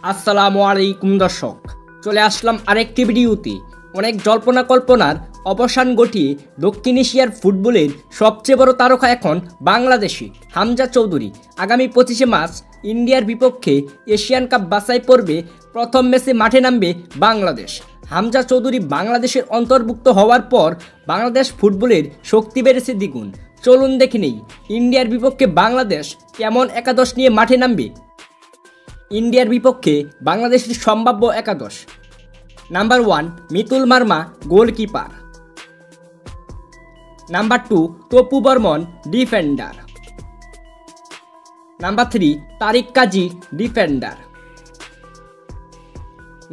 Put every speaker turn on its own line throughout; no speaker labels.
আসসালামু আলাইকুম দর্শক, চলে আসলাম আরেকটি ভিডিওতে। অনেক জল্পনা কল্পনার অবসান ঘটিয়ে দক্ষিণ এশিয়ার ফুটবলের সবচেয়ে বড় তারকা এখন বাংলাদেশি হামজা চৌধুরী আগামী 25শে মার্চ ইন্ডিয়ার বিপক্ষে এশিয়ান কাপ বাছাই পর্বে প্রথম ম্যাচে মাঠে নামবে বাংলাদেশ। হামজা চৌধুরী বাংলাদেশের অন্তর্ভুক্ত হওয়ার পর বাংলাদেশ ফুটবলের শক্তি বেড়েছে দ্বিগুণ। চলুন দেখে নেই ইন্ডিয়ার বিপক্ষে বাংলাদেশ কেমন একাদশ নিয়ে মাঠে নামবে। ইন্ডিয়ার বিপক্ষে বাংলাদেশের সম্ভাব্য একাদশ: number 1 Mitul Marma goalkeeper, number 2 Topu Barman defender, number 3 Tariq Kazi defender,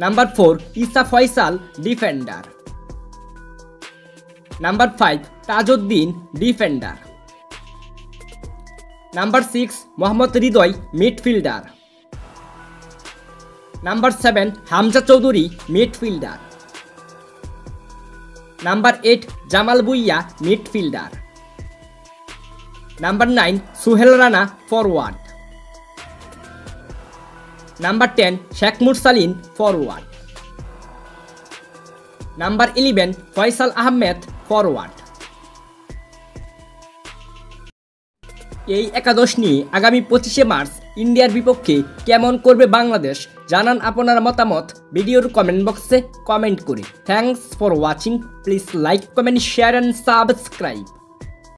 number 4 Isa Faysal defender, number 5 Tajuddin defender, number 6 Mohammad Hridoy midfielder, number 7 Hamza Choudhury midfielder, number 8 Jamal Bhuyan midfielder, number 9 Sohel Rana forward, number 10 Sheikh Morsalin forward, number 11 Faisal Ahmed forward. এই একাদশ নিয়ে আগামী 25শে মার্চ ইন্ডিয়ার বিপক্ষে কেমন করবে বাংলাদেশ জানান আপনার মতামত ভিডিওর কমেন্ট বক্সে কমেন্ট করে। Thanks for watching, please like, comment, share and subscribe.